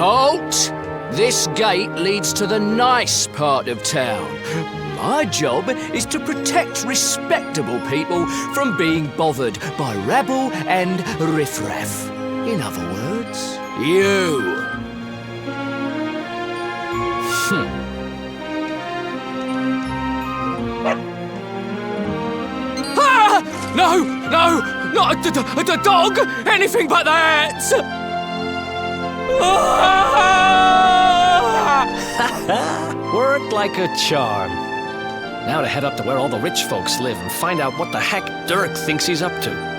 Halt! This gate leads to the nice part of town. My job is to protect respectable people from being bothered by rabble and riffraff. In other words, you. Ah! No! No! Not the dog! Anything but that! Worked like a charm. Now to head up to where all the rich folks live and find out what the heck Derk thinks he's up to.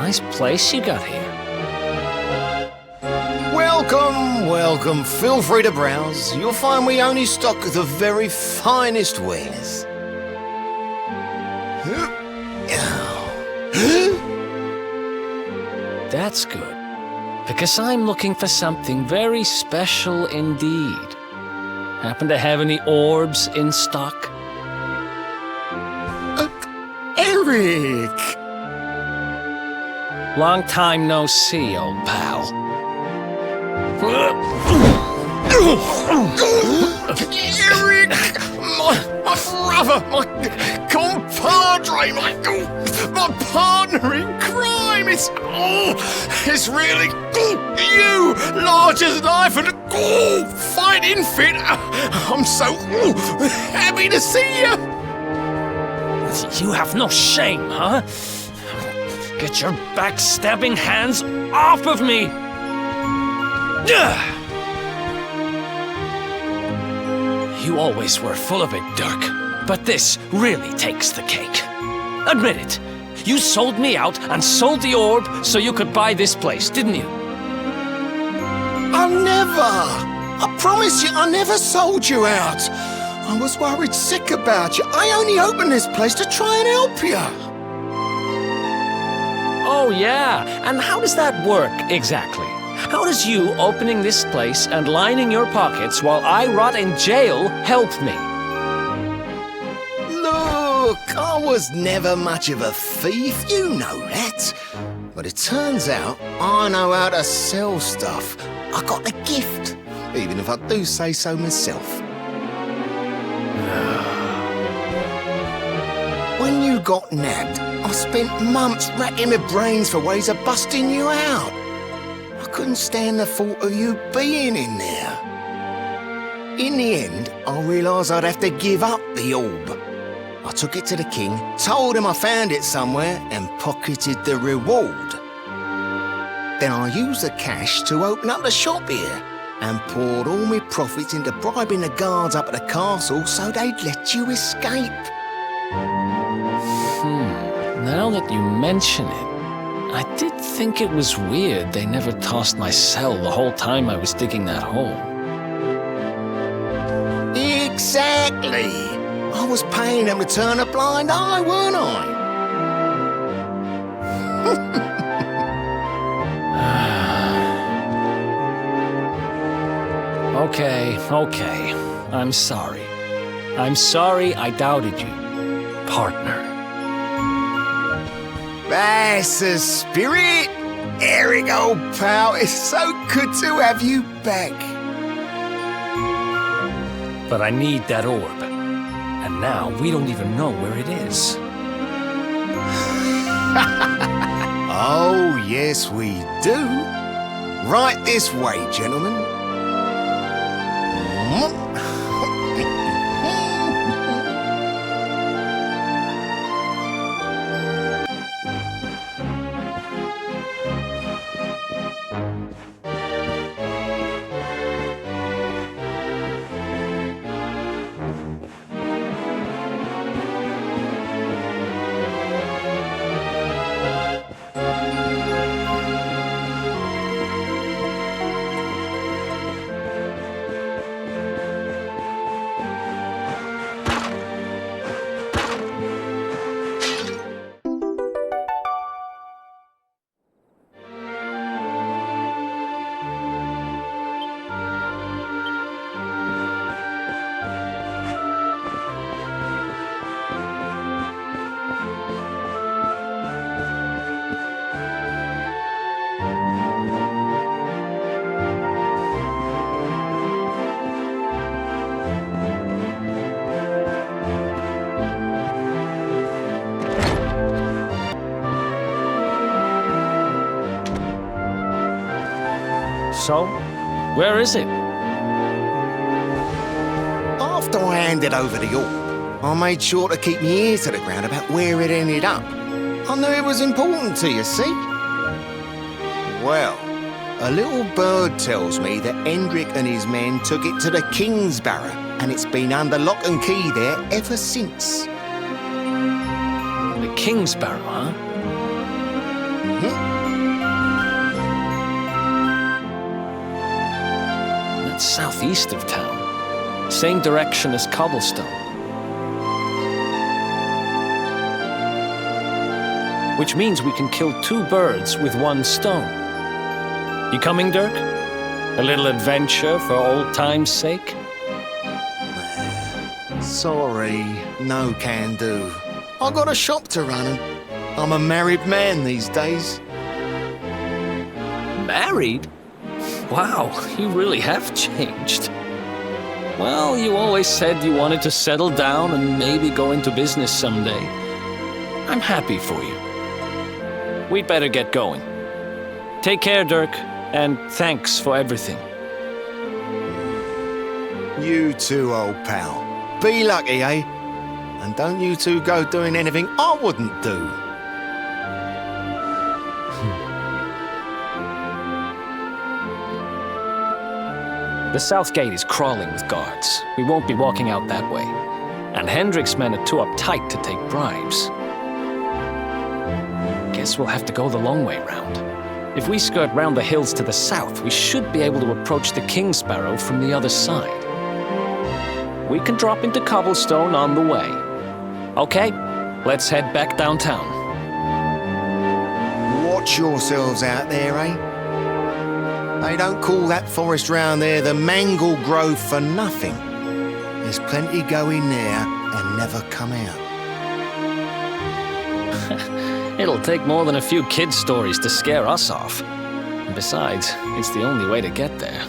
nice place you got here. Welcome, welcome. Feel free to browse. You'll find we only stock the very finest wares. That's good, because I'm looking for something very special indeed. Happen to have any orbs in stock? Eric! Long time no see, old pal. Eric! My brother, my compadre, my partner in crime! It's really you, large as life and fighting fit. I'm so happy to see you. You have no shame, huh? Get your backstabbing hands off of me! You always were full of it, Derk. But this really takes the cake. Admit it. You sold me out and sold the orb so you could buy this place, didn't you? I never! I promise you, I never sold you out. I was worried sick about you. I only opened this place to try and help you. Oh, yeah. And how does that work, exactly? How does you opening this place and lining your pockets while I rot in jail help me? Look, I was never much of a thief, you know that. But it turns out I know how to sell stuff. I got a gift, even if I do say so myself. When you got nabbed, I spent months racking my brains for ways of busting you out. I couldn't stand the thought of you being in there. In the end, I realised I'd have to give up the orb. I took it to the king, told him I found it somewhere, and pocketed the reward. Then I used the cash to open up the shop here, and poured all my profits into bribing the guards up at the castle so they'd let you escape. Now that you mention it, I did think it was weird they never tossed my cell the whole time I was digging that hole. Exactly! I was paying them to turn a blind eye, weren't I? Okay. I'm sorry. I'm sorry I doubted you, partner. That's the spirit! Eric, old pal, it's so good to have you back. But I need that orb. And now we don't even know where it is. Oh, yes, we do. Right this way, gentlemen. So, where is it? After I handed over the orb, I made sure to keep my ear to the ground about where it ended up. I knew it was important to you, see? Well, a little bird tells me that Hendrik and his men took it to the King's Barrow, and it's been under lock and key there ever since. The King's Barrow, huh? That's southeast of town. Same direction as Cobblestone. Which means we can kill 2 birds with 1 stone. You coming, Dirk? A little adventure for old time's sake? Sorry, no can do. I got a shop to run and I'm a married man these days. Married? Wow, you really have changed. Well, you always said you wanted to settle down and maybe go into business someday. I'm happy for you. We'd better get going. Take care, Dirk, and thanks for everything. You too, old pal. Be lucky, eh? And don't you two go doing anything I wouldn't do. The south gate is crawling with guards. We won't be walking out that way. And Hendrik's men are too uptight to take bribes. Guess we'll have to go the long way round. If we skirt round the hills to the south, we should be able to approach the King Sparrow from the other side. We can drop into Cobblestone on the way. Okay, let's head back downtown. Watch yourselves out there, eh? They don't call that forest round there the Manglegrove for nothing. There's plenty go in there and never come out. It'll take more than a few kid stories to scare us off. And besides, it's the only way to get there.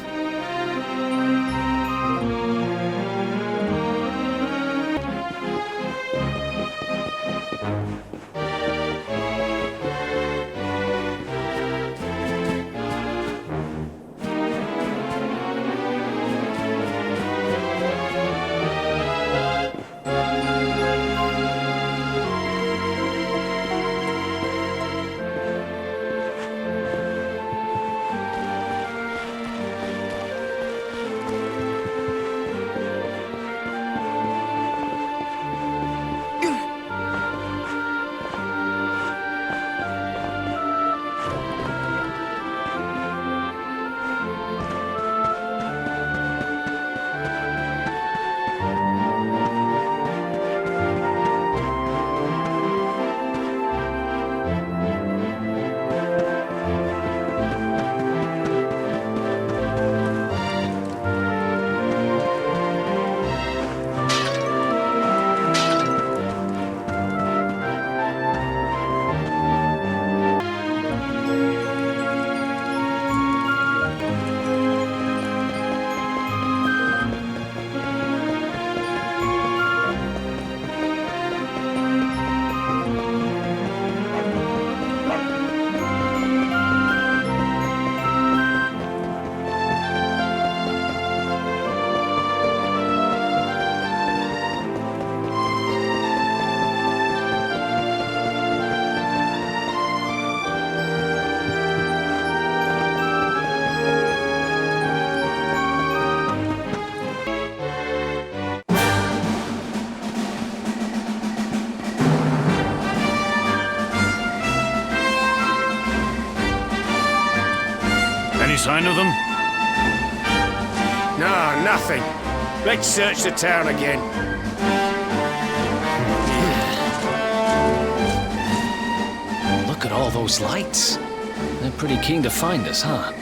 Sign of them? No, nothing. Let's search the town again. Look at all those lights. They're pretty keen to find us, huh?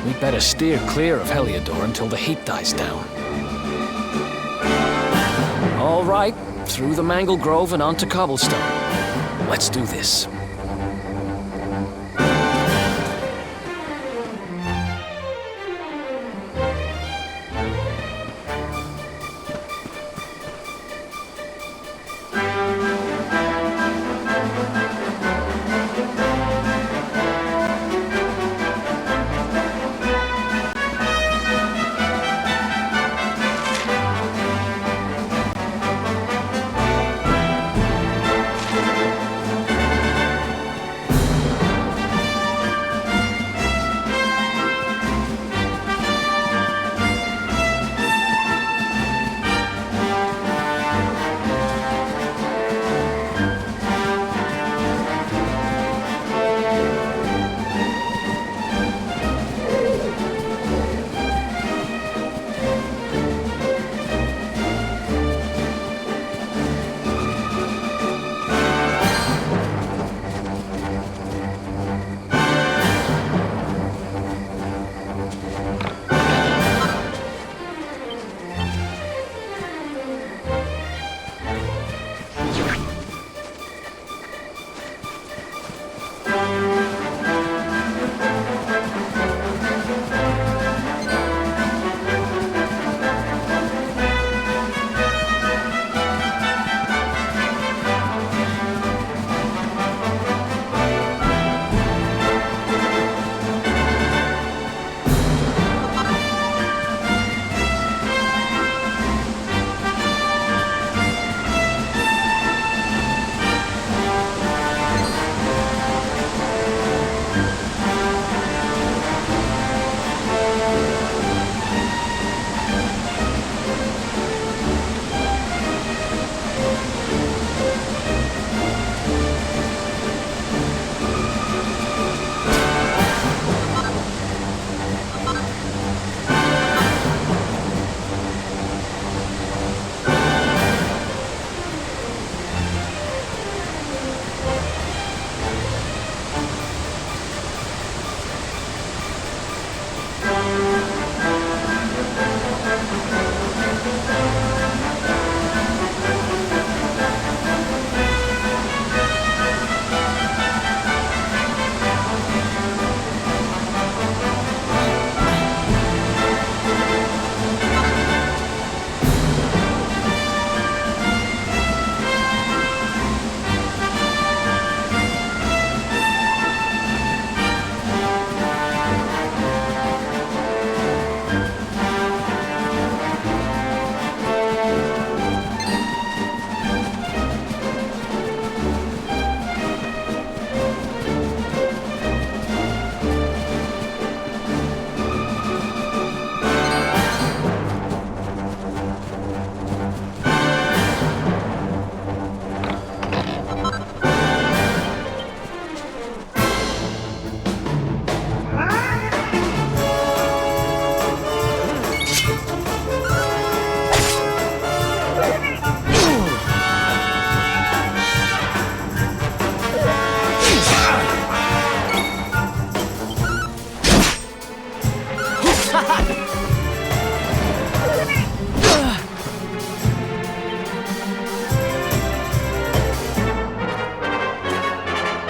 We'd better steer clear of Heliodor until the heat dies down. All right, through the Manglegrove and onto Cobblestone. Let's do this.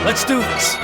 Let's do this.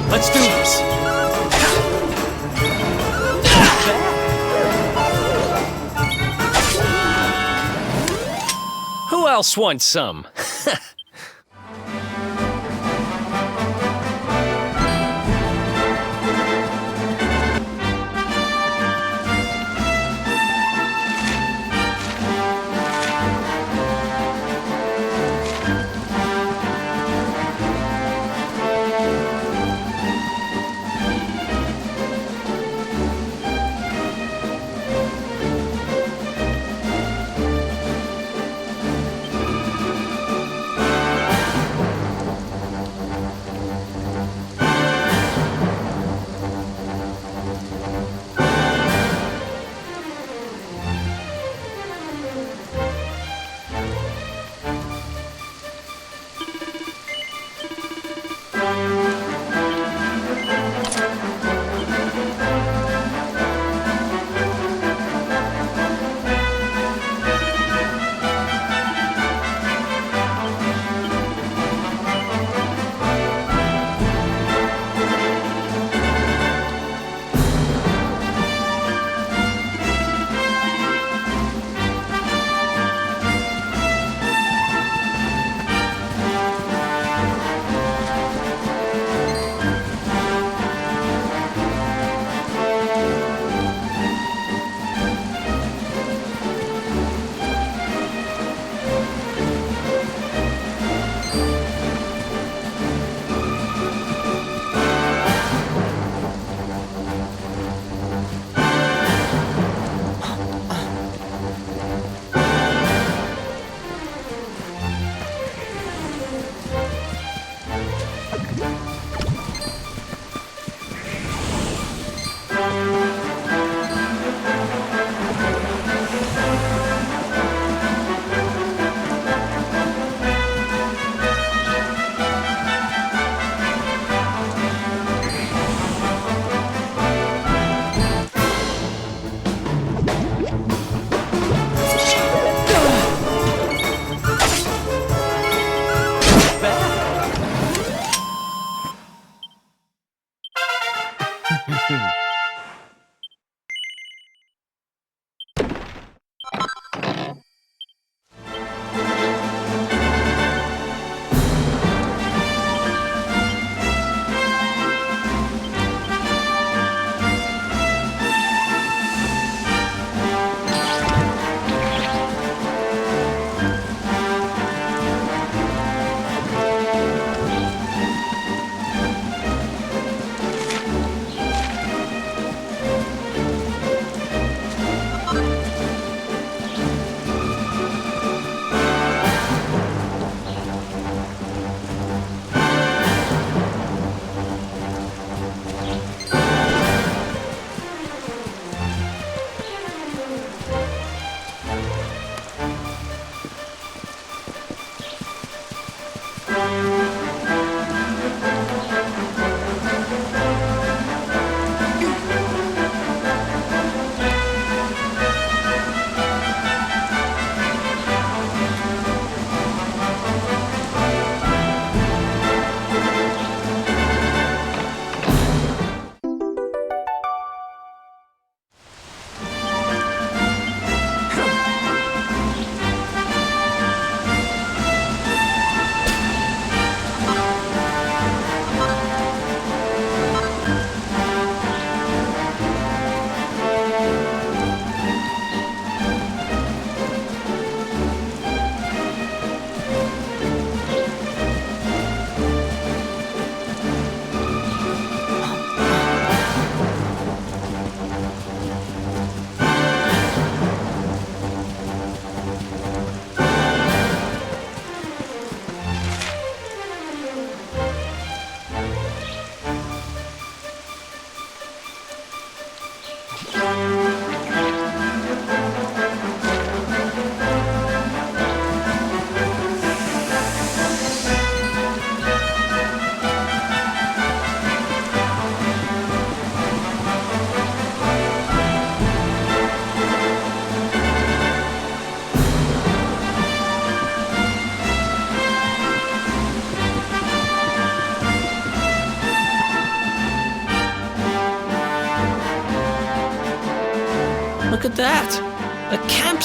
Let's do this! Who else wants some?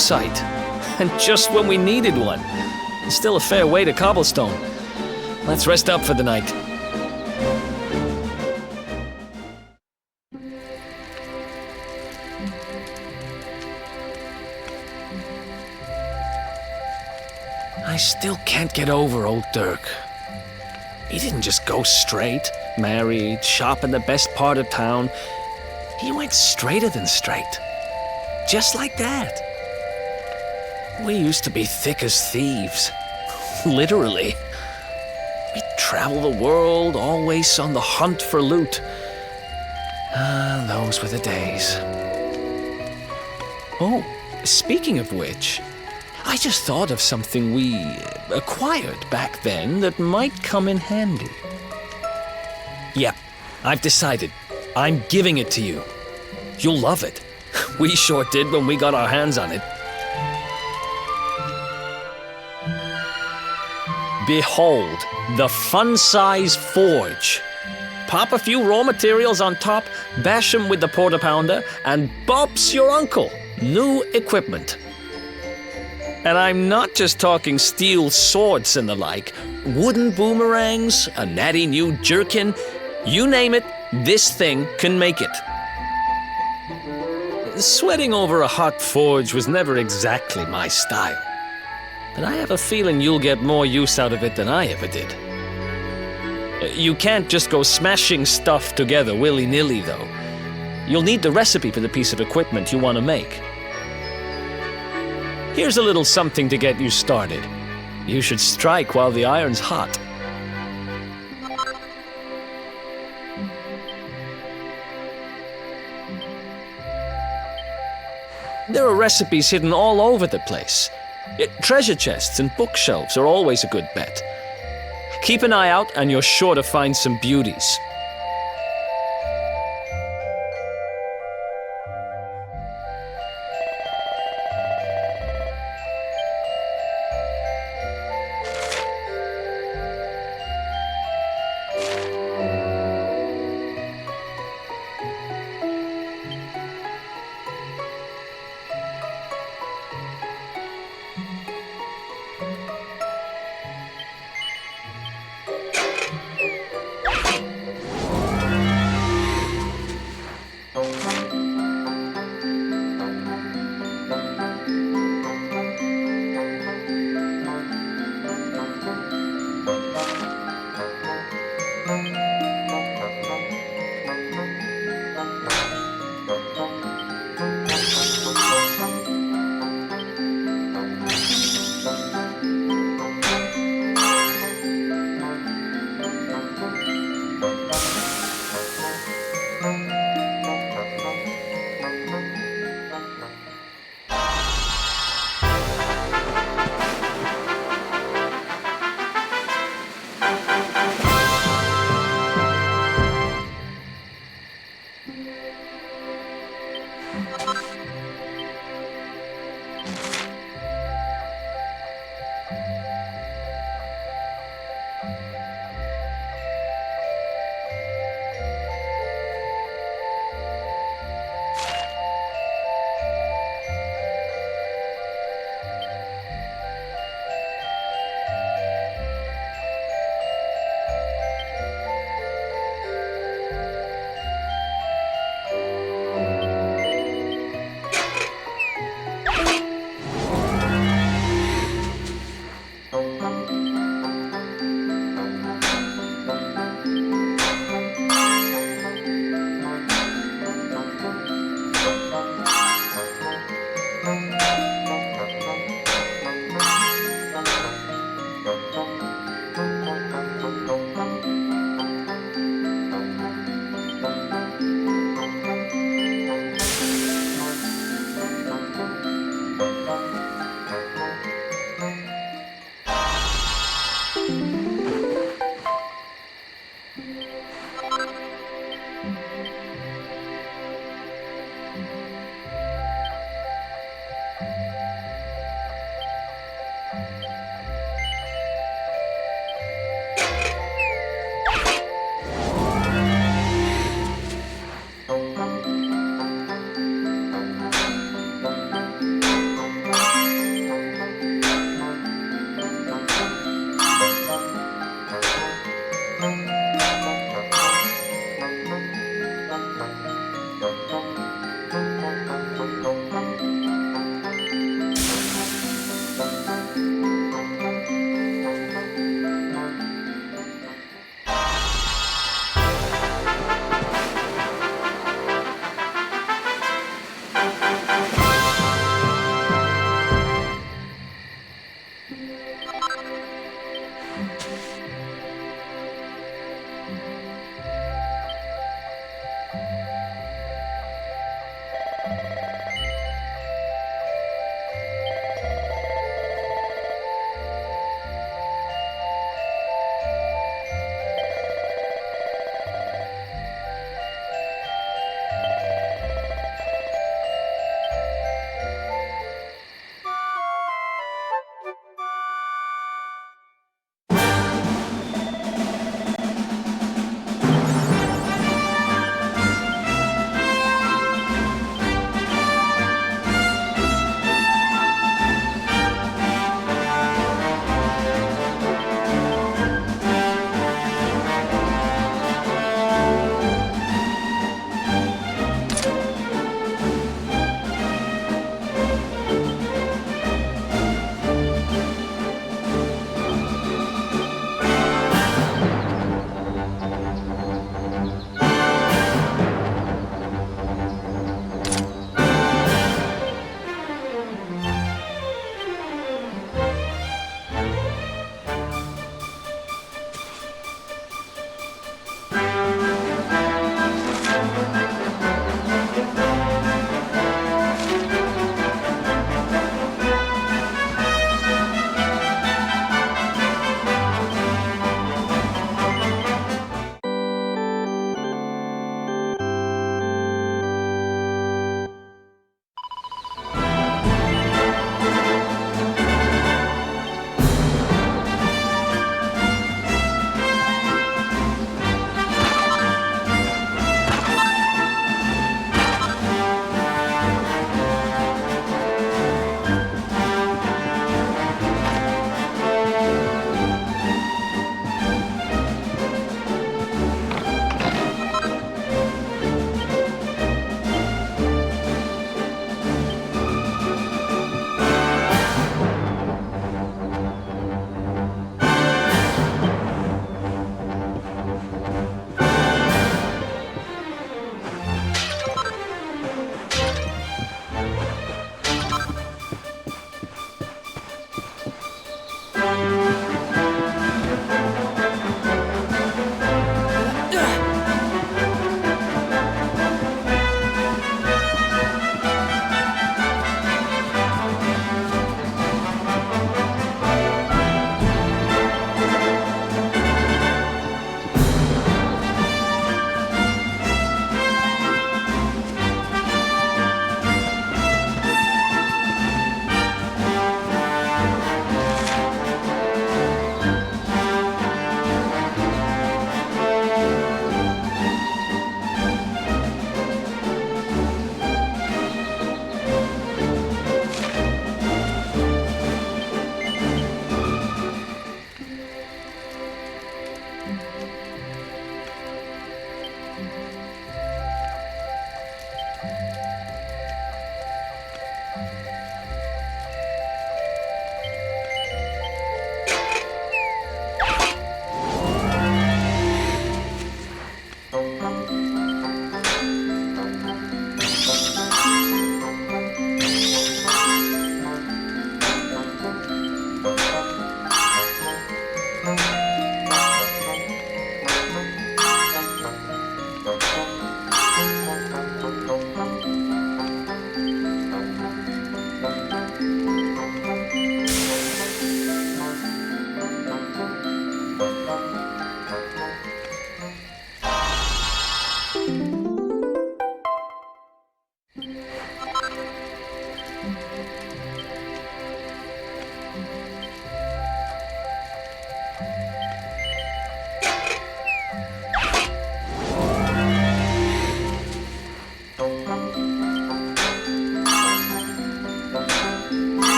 campsite. And just when we needed one. It's still a fair way to Cobblestone. Let's rest up for the night. I still can't get over old Dirk. He didn't just go straight, married, shop in the best part of town. He went straighter than straight. Just like that. We used to be thick as thieves. Literally. We'd travel the world, always on the hunt for loot. Ah, those were the days. Oh, speaking of which, I just thought of something we acquired back then that might come in handy. Yep, I've decided. I'm giving it to you. You'll love it. We sure did when we got our hands on it. Behold, the fun-size forge. Pop a few raw materials on top, bash 'em with the porta-pounder, and Bob's your uncle. New equipment. And I'm not just talking steel swords and the like. Wooden boomerangs, a natty new jerkin. You name it, this thing can make it. Sweating over a hot forge was never exactly my style. But I have a feeling you'll get more use out of it than I ever did. You can't just go smashing stuff together willy-nilly, though. You'll need the recipe for the piece of equipment you want to make. Here's a little something to get you started. You should strike while the iron's hot. There are recipes hidden all over the place. Treasure chests and bookshelves are always a good bet. Keep an eye out and you're sure to find some beauties.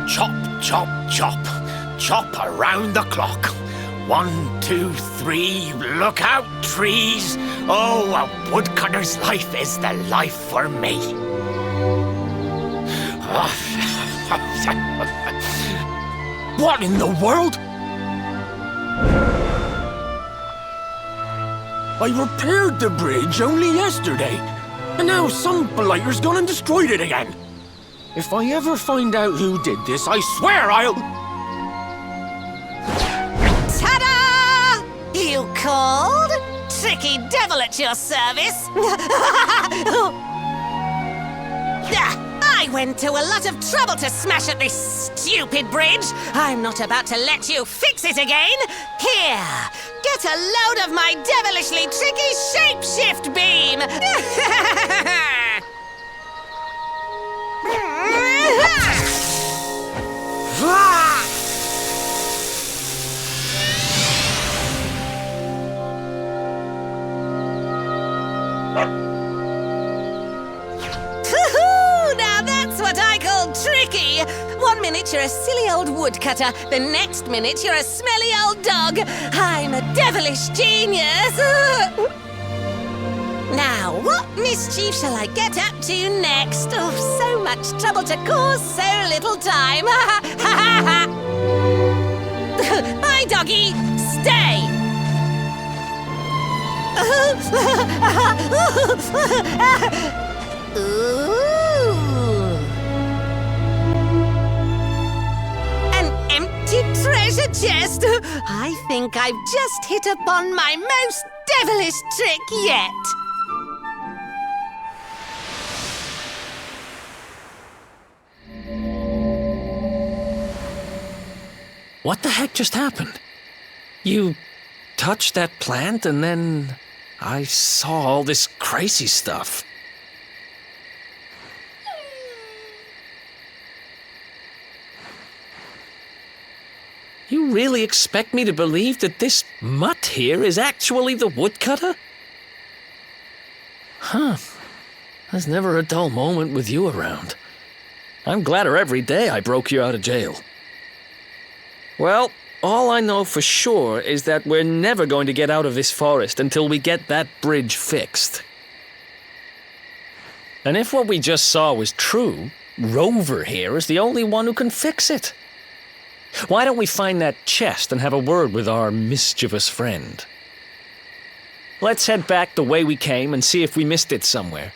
Chop, chop, chop. Chop around the clock. 1, 2, 3, look out, trees. Oh, a woodcutter's life is the life for me. What in the world? I repaired the bridge only yesterday, and now some blighter's gone and destroyed it again. If I ever find out who did this, I swear I'll... Ta-da! You called? Tricky devil at your service. I went to a lot of trouble to smash at this stupid bridge. I'm not about to let you fix it again. Here, get a load of my devilishly tricky shapeshift beam. Now that's what I call tricky. One minute you're a silly old woodcutter, the next minute you're a smelly old dog. I'm a devilish genius. Now, what mischief shall I get up to next? Oh, so much trouble to cause so little time. Bye, doggy. Stay. Ooh. An empty treasure chest. I think I've just hit upon my most devilish trick yet. What the heck just happened? You touched that plant and then I saw all this crazy stuff. You really expect me to believe that this mutt here is actually the woodcutter? Huh. There's never a dull moment with you around. I'm gladder every day I broke you out of jail. Well, all I know for sure is that we're never going to get out of this forest until we get that bridge fixed. And if what we just saw was true, Rover here is the only one who can fix it. Why don't we find that chest and have a word with our mischievous friend? Let's head back the way we came and see if we missed it somewhere.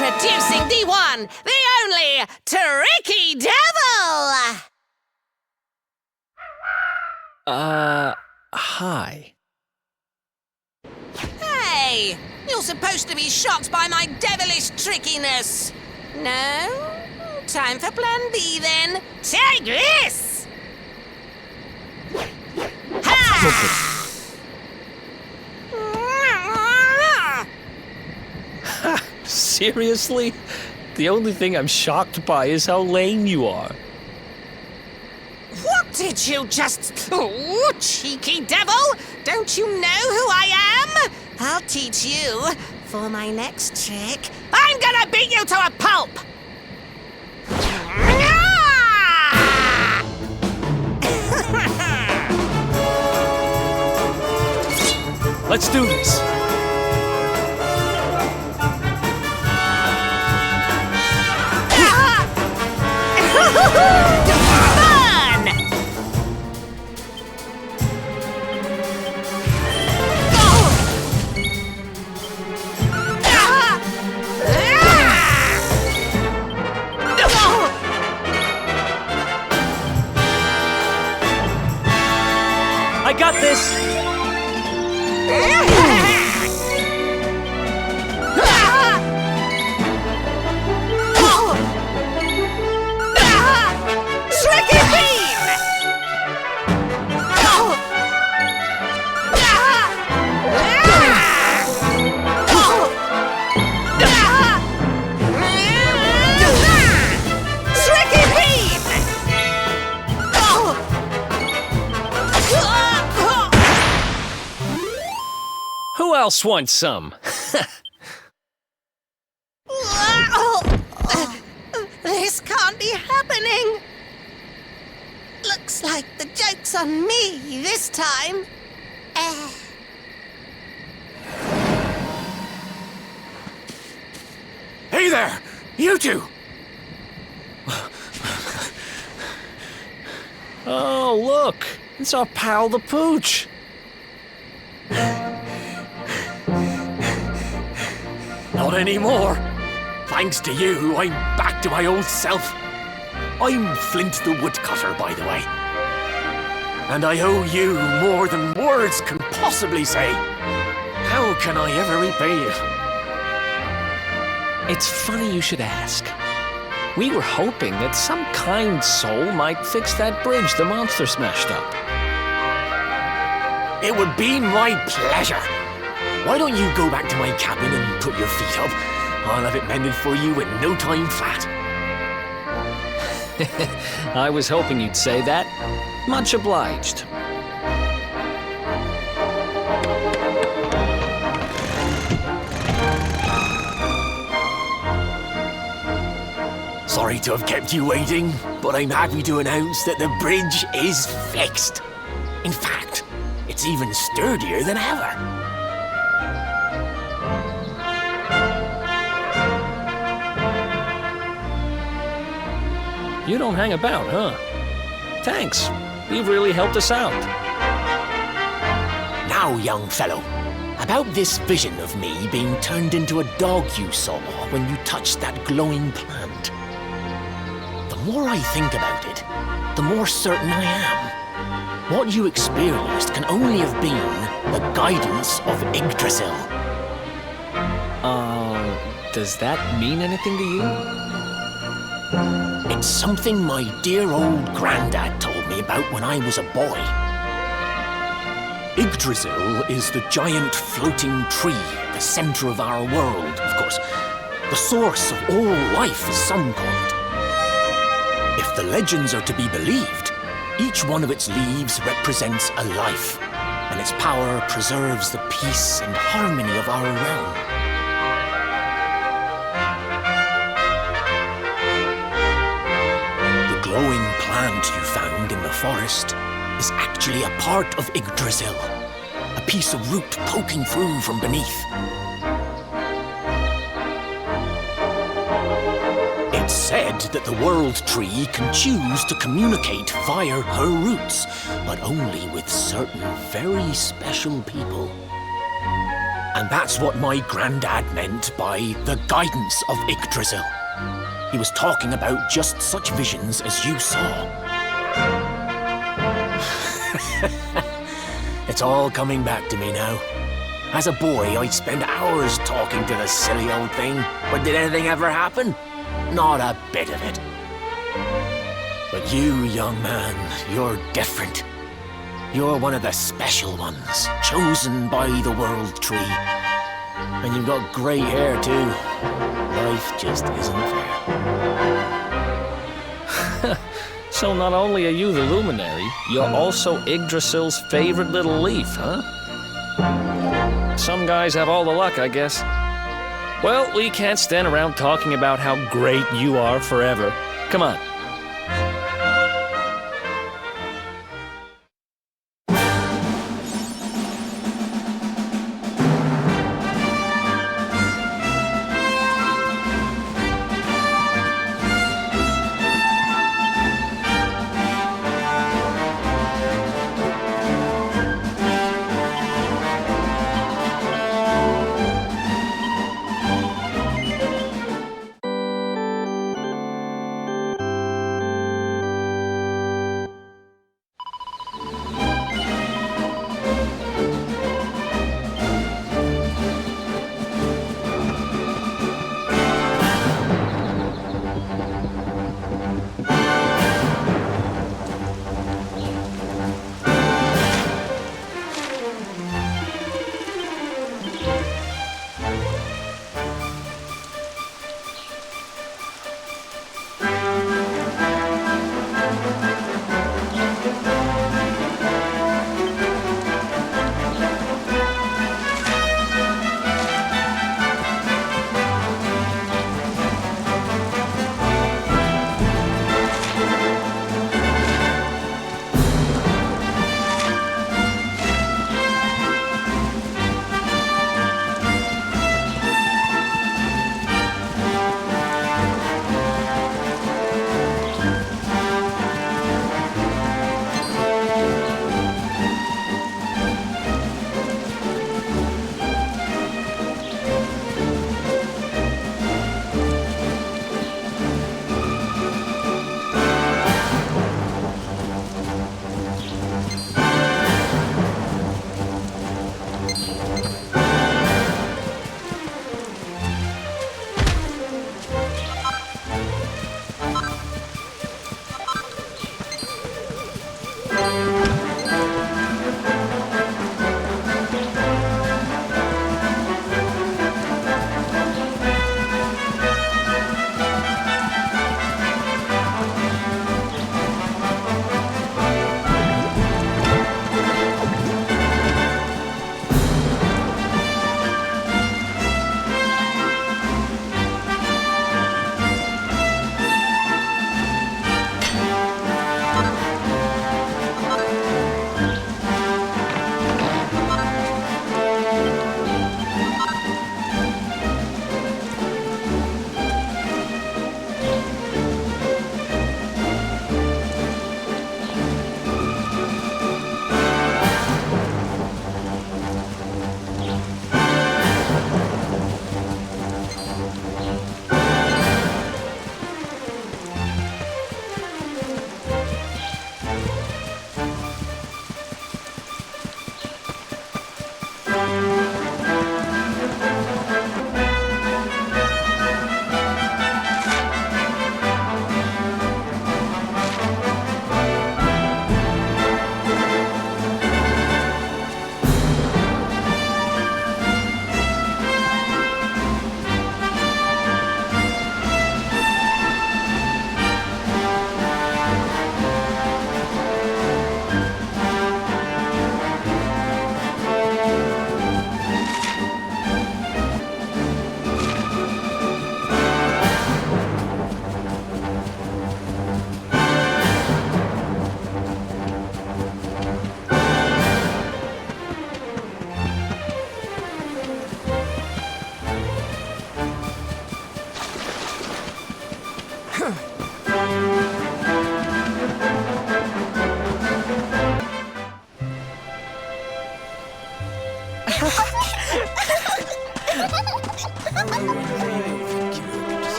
Introducing the one, the only, Tricky Devil! Hi. Hey, you're supposed to be shocked by my devilish trickiness. No? Time for plan B then. Take this! Ha! Seriously? The only thing I'm shocked by is how lame you are. What did you just... Oh, cheeky devil! Don't you know who I am? I'll teach you. For my next trick, I'm gonna beat you to a pulp! Let's do this. Fun! I got this. Tricky beam! Tricky beam! Who else wants some? This can't be happening. Looks like the joke's on me this time. Hey there! You two! Oh, look. It's our pal the Pooch. Not anymore. Thanks to you, I'm back to my old self. I'm Flint the Woodcutter, by the way. And I owe you more than words can possibly say. How can I ever repay you? It's funny you should ask. We were hoping that some kind soul might fix that bridge the monster smashed up. It would be my pleasure. Why don't you go back to my cabin and put your feet up? I'll have it mended for you in no time flat. I was hoping you'd say that. Much obliged. Sorry to have kept you waiting, but I'm happy to announce that the bridge is fixed. In fact, it's even sturdier than ever. You don't hang about, huh? Thanks. You've really helped us out. Now, young fellow, about this vision of me being turned into a dog you saw when you touched that glowing plant. The more I think about it, the more certain I am. What you experienced can only have been the guidance of Yggdrasil. Does that mean anything to you? It's something my dear old granddad told me about when I was a boy. Yggdrasil is the giant floating tree at the center of our world, of course. The source of all life, as some call it. If the legends are to be believed, each one of its leaves represents a life, and its power preserves the peace and harmony of our realm. The glowing plant you found in the forest is actually a part of Yggdrasil, a piece of root poking through from beneath. It's said that the World Tree can choose to communicate via her roots, but only with certain very special people. And that's what my granddad meant by the guidance of Yggdrasil. He was talking about just such visions as you saw. It's all coming back to me now. As a boy, I'd spend hours talking to the silly old thing, but did anything ever happen? Not a bit of it. But you, young man, you're different. You're one of the special ones, chosen by the World Tree. And you've got grey hair, too. Life just isn't fair. So not only are you the luminary, you're also Yggdrasil's favorite little leaf, huh? Some guys have all the luck, I guess. Well, we can't stand around talking about how great you are forever. Come on.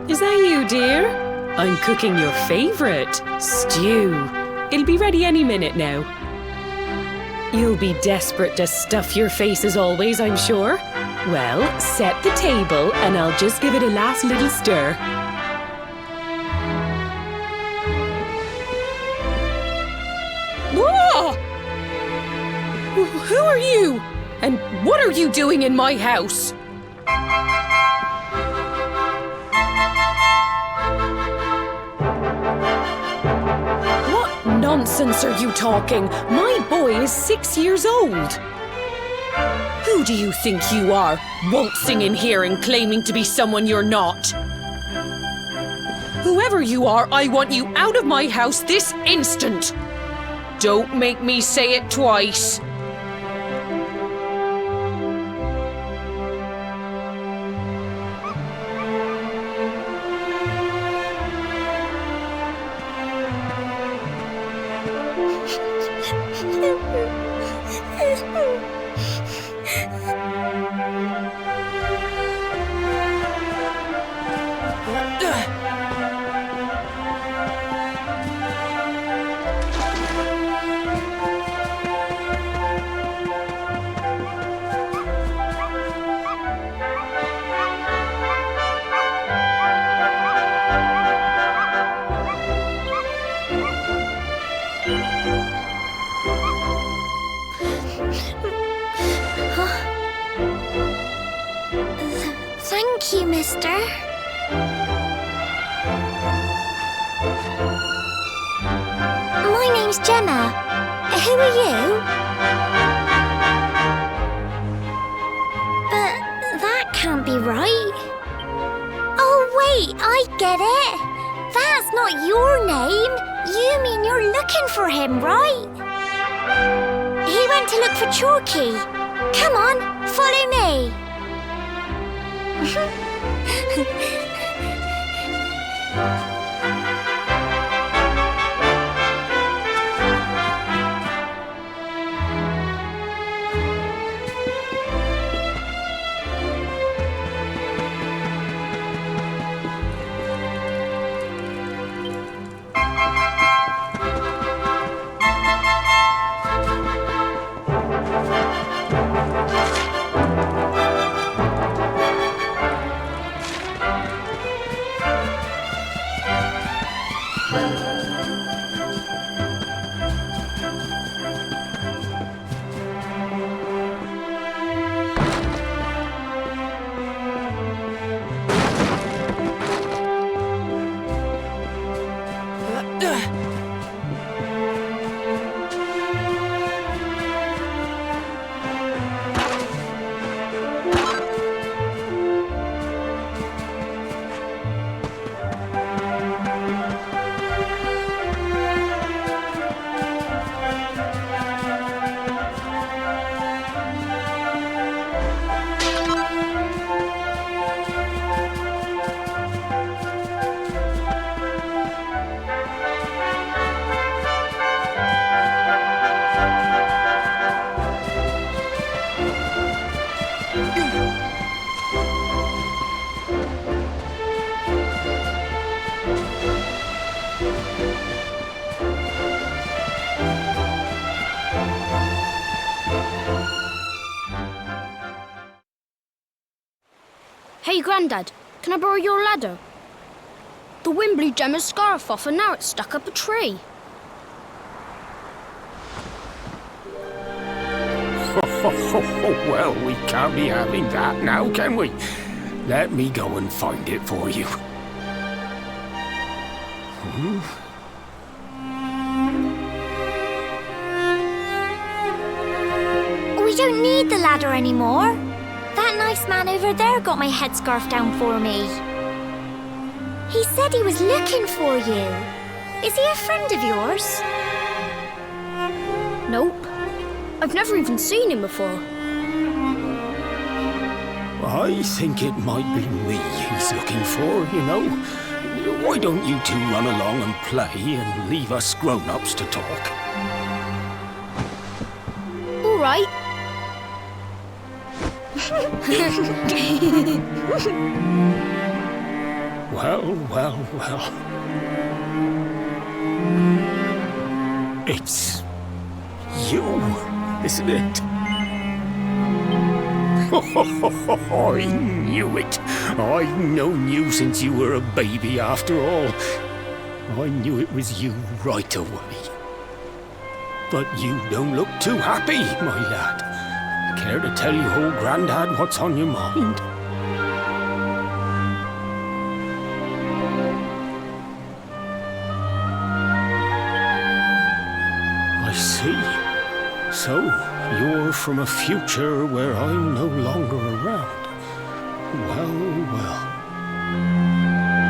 Is that you, dear? I'm cooking your favorite, stew. It'll be ready any minute now. You'll be desperate to stuff your face as always, I'm sure. Well, set the table and I'll just give it a last little stir. Whoa! Who are you? And what are you doing in my house? What nonsense are you talking? My boy is 6 years old. Who do you think you are, waltzing in here and claiming to be someone you're not? Whoever you are, I want you out of my house this instant. Don't make me say it twice. Thank you, mister. My name's Gemma. Who are you? But that can't be right. Oh, wait, I get it. That's not your name. You mean you're looking for him, right? He went to look for Chalky. Come on, follow me. Hey, Grandad, can I borrow your ladder? The wind blew Gemma's scarf off and now it's stuck up a tree. Well, we can't be having that now, can we? Let me go and find it for you. We don't need the ladder anymore. That nice man over there got my headscarf down for me. He said he was looking for you. Is he a friend of yours? Nope. I've never even seen him before. I think it might be me he's looking for, you know. Why don't you two run along and play and leave us grown-ups to talk? All right. Well. It's you, isn't it? I knew it. I've known you since you were a baby after all. I knew it was you right away. But you don't look too happy, my lad. Care to tell your old Grandad what's on your mind? I see. So, you're from a future where I'm no longer around. Well.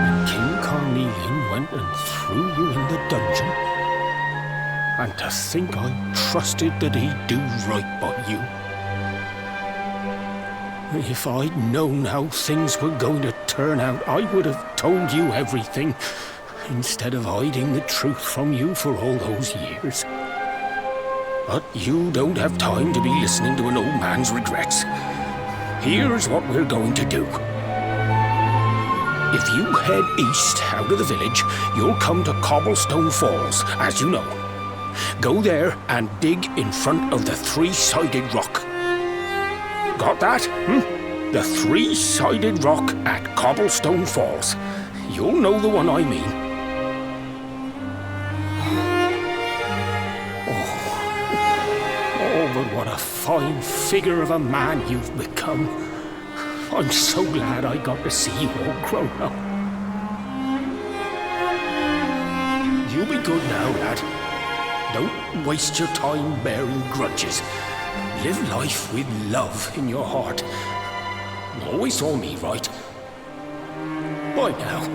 And King Carnelian went and threw you in the dungeon. And to think I trusted that he'd do right by you. If I'd known how things were going to turn out, I would have told you everything, instead of hiding the truth from you for all those years. But you don't have time to be listening to an old man's regrets. Here's what we're going to do. If you head east out of the village, you'll come to Cobblestone Falls, as you know. Go there and dig in front of the three-sided rock. Got that? The three-sided rock at Cobblestone Falls. You'll know the one I mean. Oh, but what a fine figure of a man you've become. I'm so glad I got to see you all grown up. You'll be good now, lad. Don't waste your time bearing grudges. Live life with love in your heart. Always saw me right. Bye now.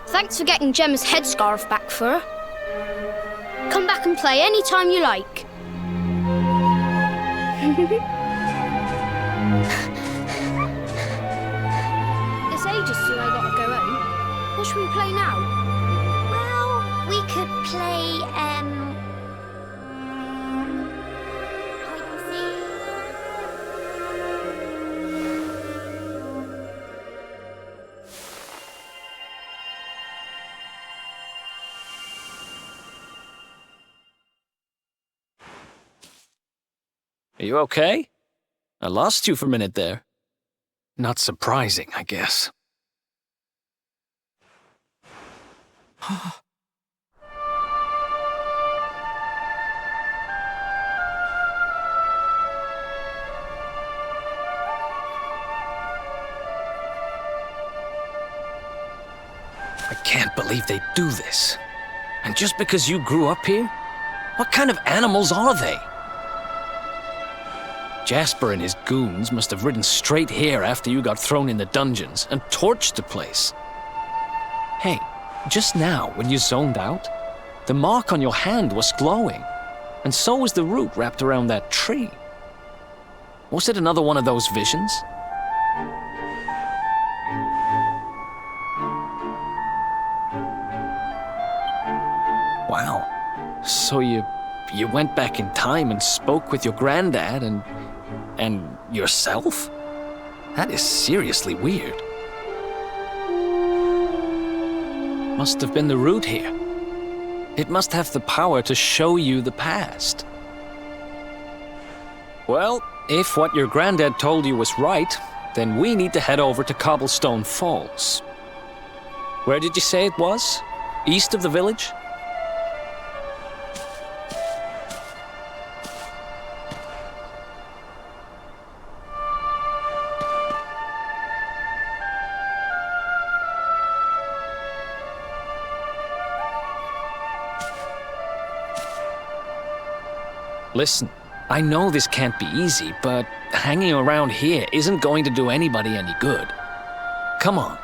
Thanks for getting Gemma's headscarf back for her. Come back and play any time you like. It's ages till I gotta go home. What should we play now? Well, we could play, hide and seek. Are you okay? I lost you for a minute there. Not surprising, I guess. can't believe they do this. And just because you grew up here? What kind of animals are they? Jasper and his goons must have ridden straight here after you got thrown in the dungeons and torched the place. Hey, just now, when you zoned out, the mark on your hand was glowing, and so was the root wrapped around that tree. Was it another one of those visions? Wow. So you went back in time and spoke with your granddad and yourself? That is seriously weird. Must have been the root here. It must have the power to show you the past. Well, if what your granddad told you was right, then we need to head over to Cobblestone Falls. Where did you say it was? East of the village? Listen, I know this can't be easy, but hanging around here isn't going to do anybody any good. Come on.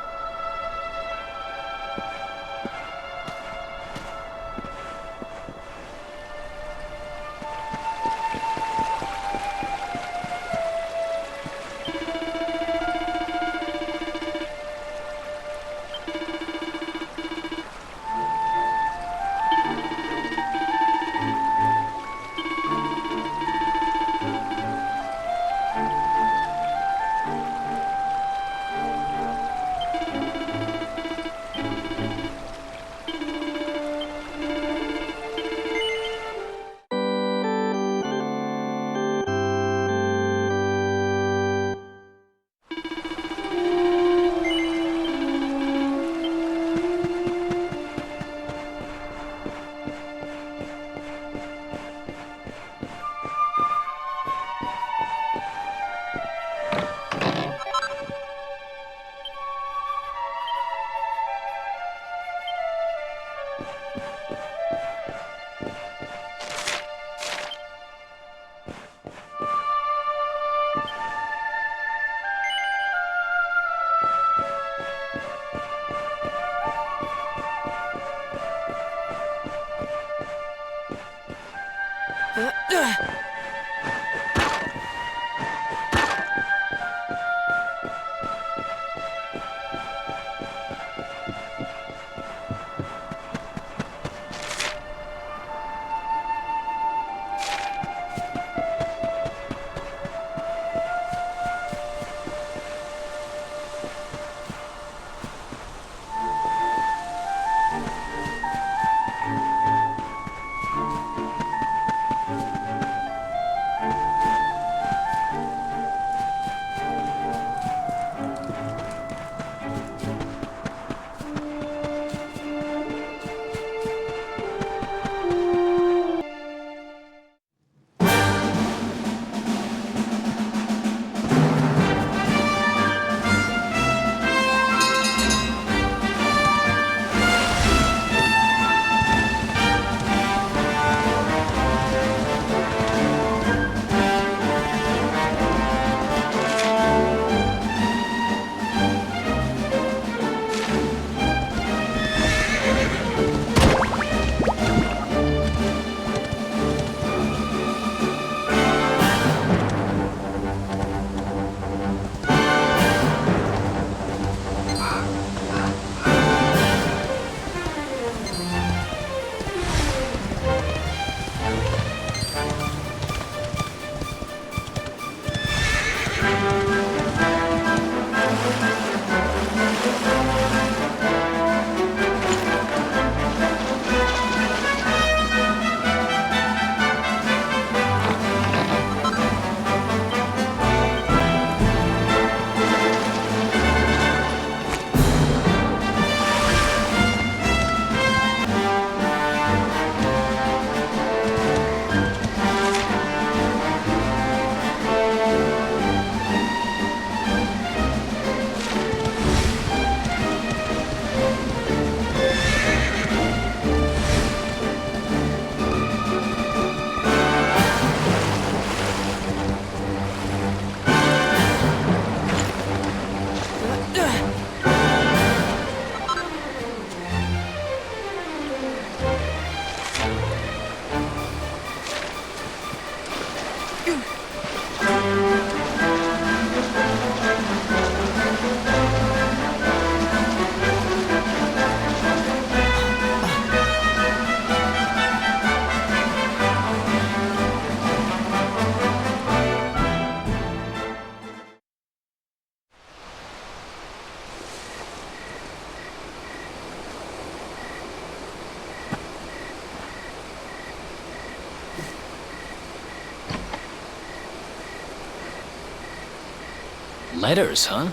Letters, huh?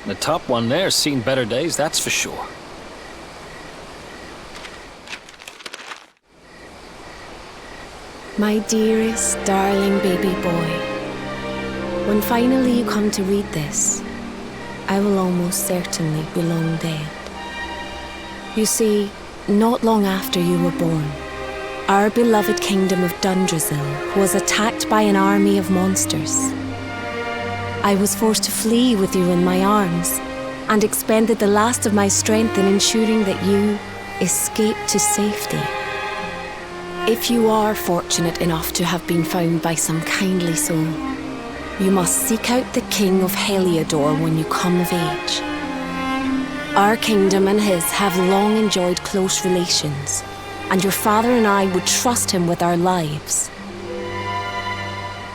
The top one there's seen better days, that's for sure. My dearest, darling baby boy, when finally you come to read this, I will almost certainly be long dead. You see, not long after you were born, our beloved kingdom of Dundrasil was attacked by an army of monsters. I was forced to flee with you in my arms and expended the last of my strength in ensuring that you escaped to safety. If you are fortunate enough to have been found by some kindly soul, you must seek out the King of Heliodor when you come of age. Our kingdom and his have long enjoyed close relations, and your father and I would trust him with our lives.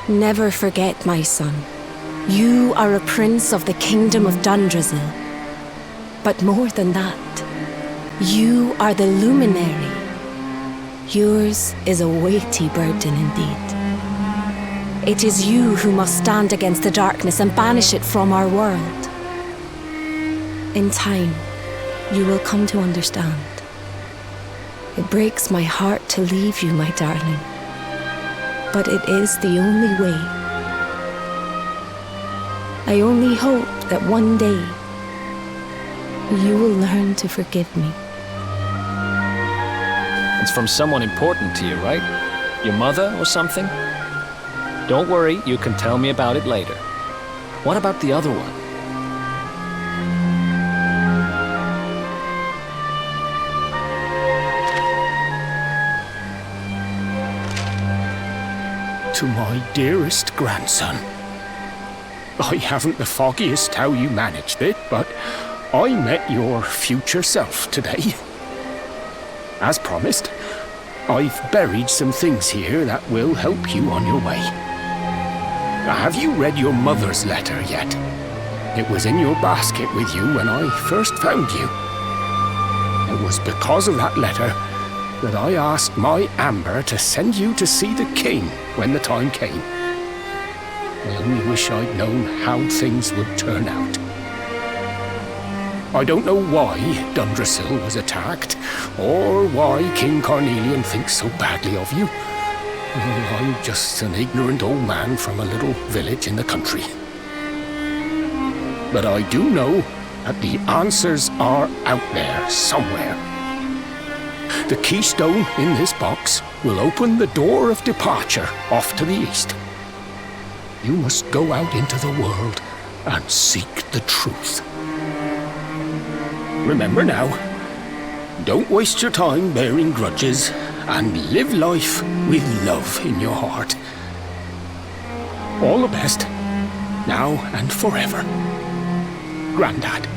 Never forget, my son, you are a prince of the kingdom of Dundrasil. But more than that, you are the luminary. Yours is a weighty burden indeed. It is you who must stand against the darkness and banish it from our world. In time, you will come to understand. It breaks my heart to leave you, my darling, but it is the only way. I only hope that one day you will learn to forgive me. It's from someone important to you, right? Your mother or something? Don't worry, you can tell me about it later. What about the other one? To my dearest grandson. I haven't the foggiest how you managed it, but I met your future self today. As promised, I've buried some things here that will help you on your way. Have you read your mother's letter yet? It was in your basket with you when I first found you. It was because of that letter that I asked my Amber to send you to see the king when the time came. I only wish I'd known how things would turn out. I don't know why Dundrasil was attacked, or why King Carnelian thinks so badly of you. I'm just an ignorant old man from a little village in the country. But I do know that the answers are out there somewhere. The keystone in this box will open the door of departure off to the east. You must go out into the world and seek the truth. Remember now, don't waste your time bearing grudges and live life with love in your heart. All the best, now and forever. Grandad.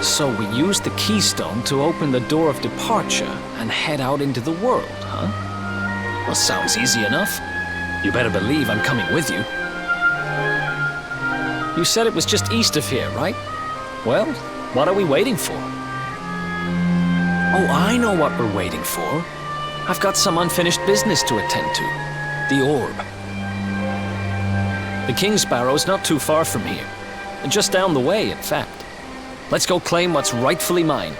So we used the keystone to open the door of departure and head out into the world, huh? Well, sounds easy enough. You better believe I'm coming with you. You said it was just east of here, right? Well, what are we waiting for? Oh, I know what we're waiting for. I've got some unfinished business to attend to. The orb. The King Sparrow's not too far from here. Just down the way, in fact. Let's go claim what's rightfully mine.